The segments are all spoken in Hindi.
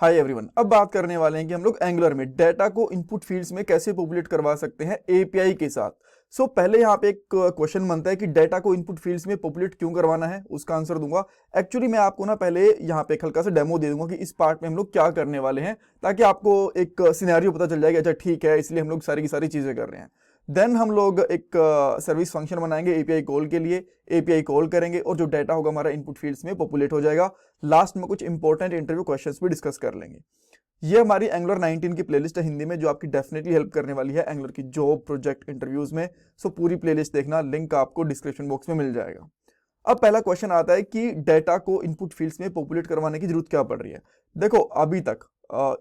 हाय एवरीवन, अब बात करने वाले हैं कि हम लोग एंगुलर में डाटा को इनपुट फील्ड्स में कैसे पॉपुलेट करवा सकते हैं एपीआई के साथ। पहले यहाँ पे एक क्वेश्चन बनता है कि डाटा को इनपुट फील्ड्स में पॉपुलेट क्यों करवाना है, उसका आंसर दूंगा। एक्चुअली मैं आपको ना पहले यहाँ पे एक हल्का सा डेमो दे दूंगा कि इस पार्ट में हम लोग क्या करने वाले हैं, ताकि आपको एक सिनेरियो पता चल जाएगा। अच्छा ठीक है, इसलिए हम लोग सारी की सारी चीजें कर रहे हैं। देन हम लोग एक सर्विस फंक्शन बनाएंगे एपीआई कॉल के लिए। एपीआई कॉल करेंगे और जो डाटा होगा हमारा इनपुट फील्ड्स में पॉपुलेट हो जाएगा। लास्ट में कुछ इंपॉर्टेंट इंटरव्यू क्वेश्चंस भी डिस्कस कर लेंगे। ये हमारी एंगुलर 19 की प्लेलिस्ट है हिंदी में, जो आपकी डेफिनेटली हेल्प करने वाली है एंगुलर की जॉब प्रोजेक्ट इंटरव्यूज में। पूरी प्लेलिस्ट देखना, लिंक आपको डिस्क्रिप्शन बॉक्स में मिल जाएगा। अब पहला क्वेश्चन आता है कि डाटा को इनपुट फील्ड्स में पॉपुलेट करवाने की जरूरत क्या पड़ रही है। देखो, अभी तक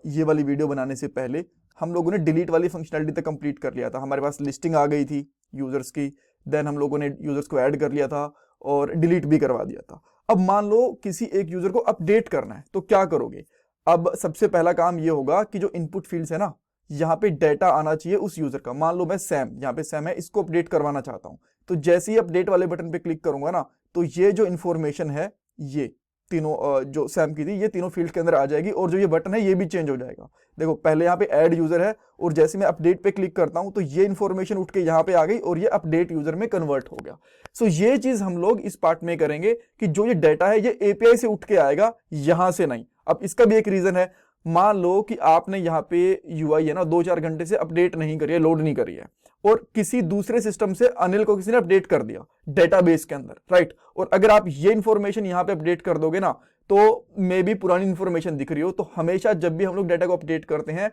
ये वाली वीडियो बनाने से पहले हम लोगों ने डिलीट वाली फंक्शनलिटी तक कंप्लीट कर लिया था। हमारे पास लिस्टिंग आ गई थी यूजर्स की, देन हम लोगों ने यूजर्स को ऐड कर लिया था और डिलीट भी करवा दिया था। अब मान लो किसी एक यूजर को अपडेट करना है, तो क्या करोगे? अब सबसे पहला काम ये होगा कि जो इनपुट फील्ड्स है ना, यहाँ पे डाटा आना चाहिए उस यूजर का। मान लो मैं सैम, यहाँ पे सैम है, इसको अपडेट करवाना चाहता हूँ। तो जैसे ही अपडेट वाले बटन पे क्लिक करूंगा ना, तो ये जो इंफॉर्मेशन है, ये तीनों जो सैम की थी, ये तीनों फील्ड के अंदर आ जाएगी और जो ये बटन है ये भी चेंज हो जाएगा। देखो, पहले यहाँ पे ऐड यूजर है और जैसे मैं अपडेट पे क्लिक करता हूं तो ये इंफॉर्मेशन उठ के यहाँ पे आ गई और ये अपडेट यूजर में कन्वर्ट हो गया। ये चीज हम लोग इस पार्ट में करेंगे कि जो ये डाटा है ये एपीआई से उठ के आएगा, यहां से नहीं। अब इसका भी एक रीजन है। मान लो कि आपने यहाँ पे यूआई है ना 2-4 घंटे से अपडेट नहीं करी है, लोड नहीं करी है, और किसी दूसरे सिस्टम से अनिल को किसी ने अपडेट कर दिया डेटाबेस के अंदर, राइट। और अगर आप ये इंफॉर्मेशन यहाँ पे अपडेट कर दोगे ना, तो मे भी पुरानी इंफॉर्मेशन दिख रही हो। तो हमेशा जब भी हम लोग डाटा को अपडेट करते हैं,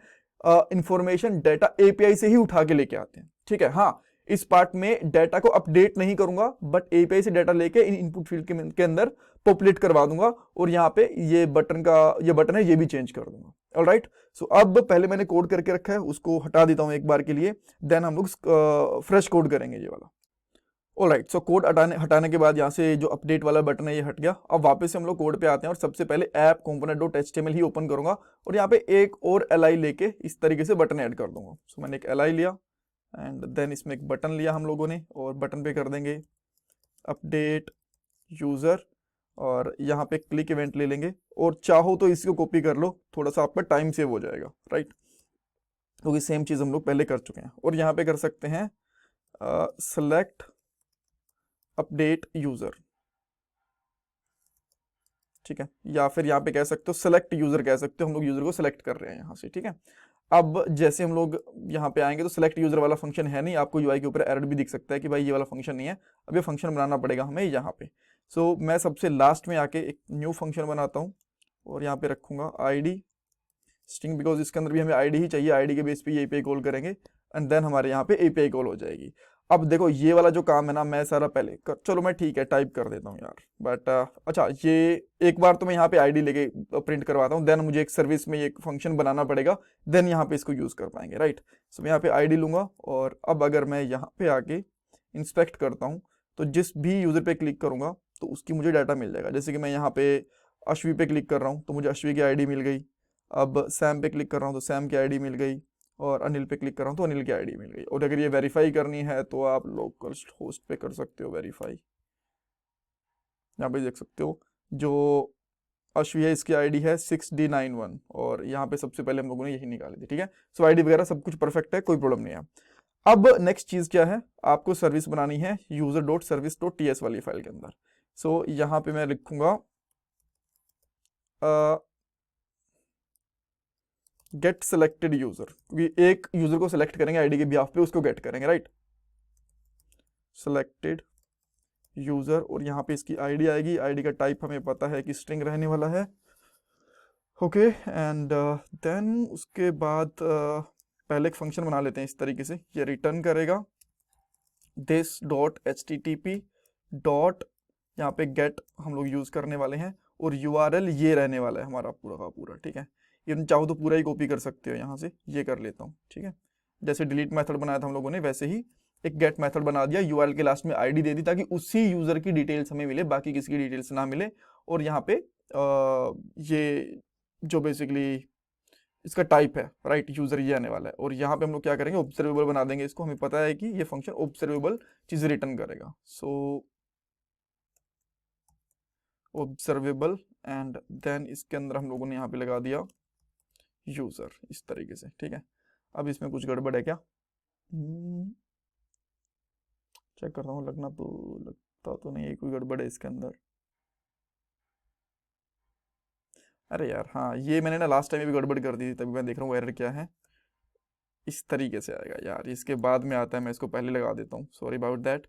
इंफॉर्मेशन डाटा एपीआई से ही उठा के लेके आते हैं, ठीक है। हाँ, इस पार्ट में डाटा को अपडेट नहीं करूंगा, बट एपीआई से डाटा लेके इन इनपुट फील्ड के अंदर पॉपुलेट करवा दूंगा और यहाँ पे ये बटन है ये भी चेंज कर दूंगा। ऑलराइट, अब पहले मैंने कोड करके रखा है, उसको हटा देता हूं एक बार के लिए। देन हम लोग फ्रेश कोड करेंगे ये वाला। ऑलराइट, कोड हटाने के बाद यहाँ से जो अपडेट वाला बटन है ये हट गया। अब वापस से हम लोग कोड पे आते हैं और सबसे पहले ऐप component डॉट एचटीएमएल ही ओपन करूंगा और यहाँ पे एक और एलआई लेके इस तरीके से बटन ऐड कर दूंगा। मैंने एक एलआई लिया एंड देन इसमें एक बटन लिया हम लोगों ने, और बटन पे कर देंगे अपडेट यूजर और यहाँ पे क्लिक इवेंट ले लेंगे। और चाहो तो इसको कॉपी कर लो, थोड़ा सा आपका टाइम सेव हो जाएगा, राइट, क्योंकि सेम चीज हम लोग पहले कर चुके हैं। और यहाँ पे कर सकते हैं सेलेक्ट अपडेट यूजर, ठीक है, या फिर यहाँ पे कह सकते हो सेलेक्ट यूजर कह सकते हो, हम लोग यूजर को सेलेक्ट कर रहे हैं यहाँ से, ठीक है। अब जैसे हम लोग यहाँ पे आएंगे तो सेलेक्ट यूजर वाला फंक्शन है नहीं, आपको यूआई के ऊपर एरर भी दिख सकता है कि भाई ये वाला फंक्शन नहीं है। अब ये फंक्शन बनाना पड़ेगा हमें यहाँ पे। मैं सबसे लास्ट में आके एक न्यू फंक्शन बनाता हूँ और यहाँ पे रखूंगा आईडी स्ट्रिंग, बिकॉज इसके अंदर भी हमें आईडी ही चाहिए। आईडी के बेस पे ये एपीआई कॉल करेंगे एंड देन हमारे यहाँ पे एपीआई कॉल हो जाएगी। अब देखो, ये वाला जो काम है ना, मैं सारा पहले चलो मैं ठीक है टाइप कर देता हूँ यार, बट अच्छा, ये एक बार तो मैं यहाँ पे आईडी लेके प्रिंट करवाता हूँ, देन मुझे एक सर्विस में एक फंक्शन बनाना पड़ेगा, देन यहाँ पे इसको यूज कर पाएंगे, राइट। मैं यहाँ पे आईडी लूंगा और अब अगर मैं यहाँ पे आके इंस्पेक्ट करता हूँ तो जिस भी यूजर पे क्लिक करूंगा तो उसकी मुझे डाटा मिल जाएगा। जैसे कि मैं यहाँ पे अश्वी पे क्लिक कर रहा हूँ तो मुझे अश्वी की आईडी मिल गई। अब सैम पे क्लिक कर रहा हूँ तो सैम की आईडी मिल गई, और अनिल पे क्लिक कर रहा हूँ तो अनिल की आईडी मिल गई। और अगर ये वेरीफाई करनी है तो आप लोकल होस्ट पे कर सकते हो वेरीफाई। यहाँ पे देख सकते हो जो अश्वी है इसकी आईडी है 6D91 और यहाँ पे सबसे पहले हम लोगों ने यही निकाली थी, ठीक है। आईडी वगैरह सब कुछ परफेक्ट है, कोई प्रॉब्लम नहीं है। अब नेक्स्ट चीज क्या है, आपको सर्विस बनानी है user dot service dot TS वाली फाइल के अंदर। यहाँ पे मैं लिखूंगा गेट सेलेक्टेड यूजर, क्योंकि एक यूजर को सेलेक्ट करेंगे आईडी के बिहाफ पे, उसको गेट करेंगे, राइट। सेलेक्टेड यूजर और यहाँ पे इसकी आईडी आएगी। आईडी का टाइप हमें पता है कि स्ट्रिंग रहने वाला है, ओके। एंड देन उसके बाद पहले एक फंक्शन बना लेते हैं इस तरीके से, ये रिटर्न करेगा दिस डॉट http डॉट, यहाँ पे गेट हम लोग यूज करने वाले हैं और यूआरएल ये रहने वाला है हमारा पूरा का पूरा, ठीक है। ये चाहो तो पूरा ही कॉपी कर सकते हो, यहाँ से ये कर लेता हूँ, ठीक है। जैसे डिलीट मेथड बनाया था हम लोगों ने, वैसे ही एक गेट मेथड बना दिया, यूआरएल के लास्ट में आईडी दे दी ताकि उसी यूजर की डिटेल्स हमें मिले, बाकी किसी की डिटेल्स ना मिले। और यहाँ पे ये जो बेसिकली इसका टाइप है, राइट, यूजर ये आने वाला है। और यहाँ पे हम लोग क्या करेंगे, ऑब्जर्वेबल बना देंगे इसको, हमें पता है कि ये फंक्शन ऑब्जर्वेबल चीज रिटर्न करेगा। ऑब्जर्वेबल एंड देन इसके अंदर हम लोगों ने यहाँ पे लगा दिया यूजर, इस तरीके से, ठीक है। अब इसमें कुछ गड़बड़ है क्या? चेक करता हूँ, लगता तो नहीं है कोई गड़बड़ है इसके अंदर। अरे यार हाँ, ये मैंने ना लास्ट टाइम भी गड़बड़ कर दी थी, तभी मैं देख रहा हूँ एरर क्या है। इस तरीके से आएगा यार, इसके बाद में आता है, मैं इसको पहले लगा देता हूँ, सॉरी अबाउट दैट।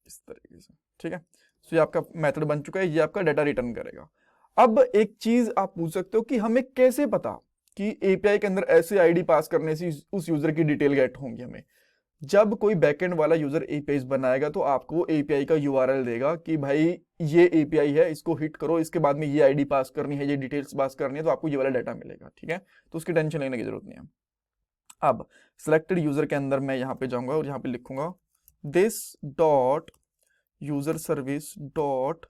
इस तरीके से, ठीक है। तो ये आपका मेथड बन चुका है, ये आपका डाटा रिटर्न करेगा। अब एक चीज आप पूछ सकते हो कि हमें कैसे पता कि एपीआई के अंदर ऐसे आईडी पास करने से उस यूजर की डिटेल गेट होंगी हमें। जब कोई बैकएंड वाला यूजर एपीआई बनाएगा तो आपको एपीआई का यूआरएल देगा कि भाई ये एपीआई है, इसको हिट करो, इसके बाद में ये आईडी पास करनी है, ये डिटेल्स पास करनी है, तो आपको ये वाला डाटा मिलेगा, ठीक है। तो उसकी टेंशन लेने की जरूरत नहीं है। अब सिलेक्टेड यूजर के अंदर मैं यहाँ पे जाऊंगा और यहाँ पे लिखूंगा this dot user service dot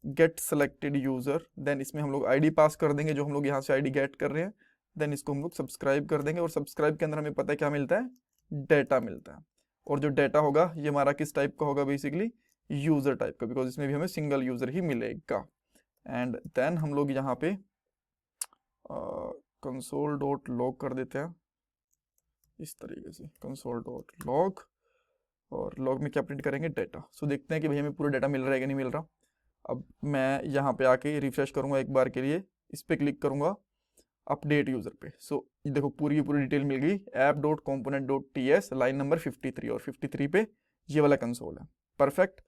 get selected user. Then इसमें हम लोग आईडी पास कर देंगे, जो हम लोग यहाँ से आईडी गेट कर रहे हैं। देन इसको हम लोग सब्सक्राइब कर देंगे, और सब्सक्राइब के अंदर हमें पता है क्या मिलता है, डेटा मिलता है। और जो डेटा होगा ये हमारा किस टाइप का होगा, बेसिकली यूजर टाइप का, बिकॉज इसमें भी हमें सिंगल यूजर ही मिलेगा। एंड देन हम लोग यहाँ पे कंसोल डॉट लॉग कर देते हैं, इस तरीके से कंसोल डॉट लॉग, और लॉग में क्या प्रिंट करेंगे, डेटा। सो देखते हैं कि भाई हमें पूरा डेटा मिल रहा है कि नहीं मिल रहा। अब मैं यहाँ पे आके रिफ्रेश करूंगा एक बार के लिए, इस पे क्लिक करूंगा अपडेट यूजर पे। सो देखो पूरी की पूरी डिटेल मिल गई, app.component.ts लाइन नंबर 53, और 53 पे ये वाला कंसोल है। Perfect,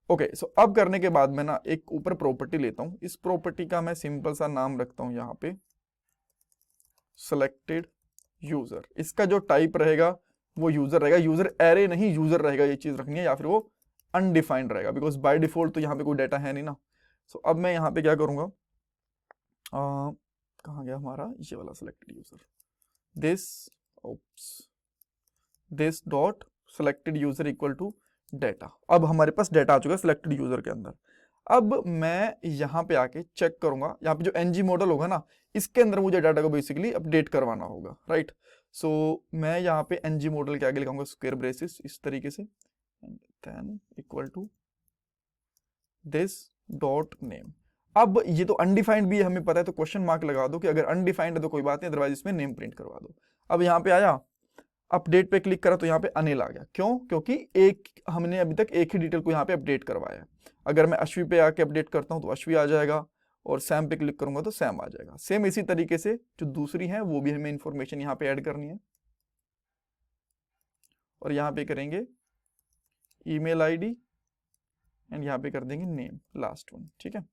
okay. सो अब करने के बाद मैं ना एक ऊपर प्रॉपर्टी लेता हूँ, इस प्रॉपर्टी का मैं सिंपल सा नाम रखता हूँ यहाँ पे सिलेक्टेड यूजर। इसका जो टाइप रहेगा वो यूजर रहेगा, यूजर एरे नहीं यूजर रहेगा, ये चीज रखनी है, या फिर वो अनडिफाइंड रहेगा, बिकॉज बाय डिफॉल्ट तो यहाँ पे कोई डाटा है नहीं ना। सो अब मैं यहाँ पे क्या करूंगा, कहाँ गया हमारा ये वाला selected user, this dot selected user equal to data. अब हमारे पास डेटा आ चुका है सिलेक्टेड यूजर के अंदर। अब मैं यहाँ पे आके चेक करूंगा, यहाँ पे जो एनजी मॉडल होगा ना, इसके अंदर मुझे डाटा को बेसिकली अपडेट करवाना होगा, राइट। सो मैं यहाँ पे एनजी मॉडल के आगे लिखाऊंगा स्क्वायर ब्रेसेस, इस तरीके से, then equal to this dot name. अब ये तो अनडिफाइंड भी है, हमें पता है, तो क्वेश्चन मार्क लगा दो कि अगर अनडिफाइंड है तो कोई बात नहीं, अदरवाइज इसमें नेम प्रिंट करवा दो। अब यहाँ पे आया, अपडेट पे क्लिक करा तो यहाँ पे अनिल आ गया, क्यों? क्योंकि हमने अभी तक एक ही डिटेल को यहाँ पे अपडेट करवाया है। अगर मैं अश्वी पे आके अपडेट करता हूँ तो अश्वी आ जाएगा, और सैम पे क्लिक करूंगा तो सैम आ जाएगा। सेम इसी तरीके से जो दूसरी है वो भी हमें इंफॉर्मेशन यहाँ पे ऐड करनी है, और यहाँ पे करेंगे ईमेल आईडी, एंड यहाँ पे कर देंगे नेम, लास्ट वन, ठीक है।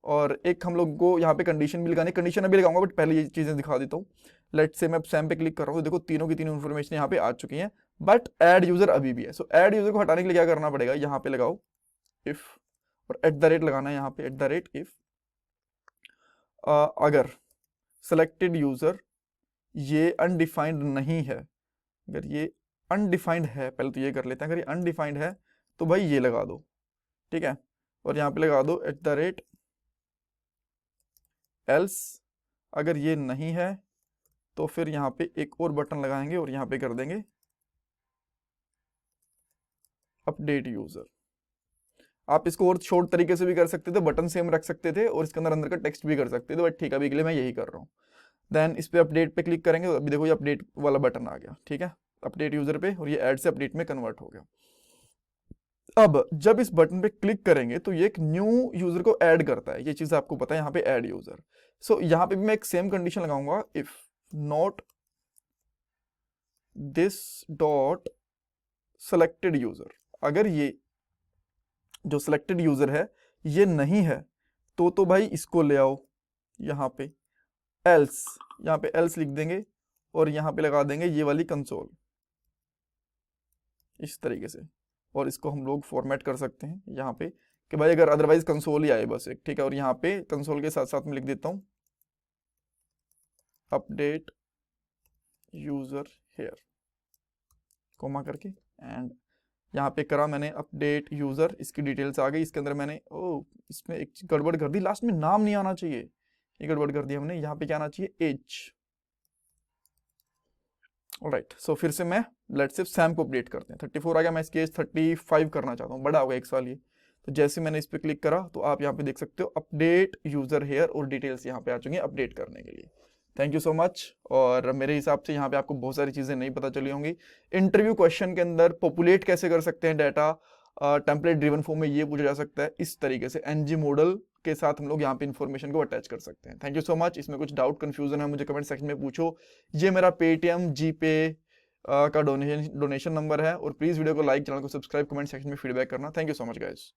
और एक हम लोग को यहाँ पे कंडीशन भी लगानी, कंडीशन अभी लगाऊंगा, बट पहले ये चीजें दिखा देता हूँ। लेट से मैं सैम पे क्लिक कर रहा हूँ, तो देखो तीनों की तीनों इन्फॉर्मेशन यहाँ पे आ चुकी हैं, बट ऐड यूजर अभी भी है। सो ऐड यूजर को हटाने के लिए क्या करना पड़ेगा, यहाँ पे लगाओ इफ, और @ लगाना है यहाँ पे, @ इफ अगर सिलेक्टेड यूजर ये अनडिफाइंड नहीं है, अगर ये अनडिफाइंड है, पहले तो ये कर लेते हैं, अगर ये अनडिफाइंड है तो भाई ये लगा दो, ठीक है। और यहाँ पे लगा दो @else। अगर ये नहीं है तो फिर यहाँ पे एक और बटन लगाएंगे और यहाँ पे कर देंगे अपडेट यूजर। आप इसको और शॉर्ट तरीके से भी कर सकते थे, बटन सेम रख सकते थे, और इसके अंदर का टेक्स्ट भी कर सकते थे, बट ठीक है अभी के लिए मैं यही कर रहा हूँ। देन इस पे अपडेट पे क्लिक करेंगे, अभी देखो ये अपडेट वाला बटन आ गया, ठीक है, अपडेट यूजर पे, और ये ऐड से अपडेट में कन्वर्ट हो गया। अब जब इस बटन पे क्लिक करेंगे तो ये एक न्यू यूजर को ऐड करता है, ये चीज आपको पता है, यहाँ पे ऐड यूजर। सो यहाँ पे भी मैं एक सेम कंडीशन लगाऊंगा, if not this dot selected user, अगर ये जो सिलेक्टेड यूजर है ये नहीं है तो भाई इसको ले आओ यहाँ पे एल्स, यहाँ पे एल्स लिख देंगे, और यहाँ पे लगा देंगे ये वाली कंसोल, इस तरीके से। और इसको हम लोग फॉर्मेट कर सकते हैं यहाँ पे कि भाई अगर अदरवाइज कंसोल ही आए बस एक, ठीक है। और यहाँ पे कंसोल के साथ साथ में लिख देता हूँ अपडेट यूजर हेयर, कोमा करके, एंड यहाँ पे करा मैंने अपडेट यूजर, इसकी डिटेल्स आ गई। इसके अंदर मैंने इसमें एक गड़बड़ कर दी, लास्ट में नाम नहीं आना चाहिए, ये गड़बड़ कर दी हमने। यहाँ पे क्या आना चाहिए, एज। ऑलराइट, सो फिर से मैं लेट्स से सैम को अपडेट करते हैं, 34 आ गया, मैं इसकी एज 35 करना चाहता हूँ, बड़ा होगा 1 साल ये, तो जैसे मैंने इस पर क्लिक करा तो आप यहाँ पे देख सकते हो अपडेट यूजर हेयर और डिटेल्स यहाँ पे आ चुकी हैं अपडेट करने के लिए। Thank you so much. और मेरे हिसाब से यहाँ पे आपको बहुत सारी चीज़ें नहीं पता चली होंगी। इंटरव्यू क्वेश्चन के अंदर पॉपुलेट कैसे कर सकते हैं डाटा, टेम्पलेट ड्रिवन फॉर्म में ये पूछा जा सकता है। इस तरीके से एनजी मॉडल के साथ हम लोग यहाँ पे इन्फॉर्मेशन को अटैच कर सकते हैं। Thank you so much. इसमें कुछ डाउट कंफ्यूजन है मुझे कमेंट सेक्शन में पूछो। ये मेरा पेटीएम जीपे का डोनेशन नंबर है। और प्लीज़ वीडियो को लाइक, चैनल को सब्सक्राइब, कमेंट सेक्शन में फीडबैक करना। Thank you so much guys.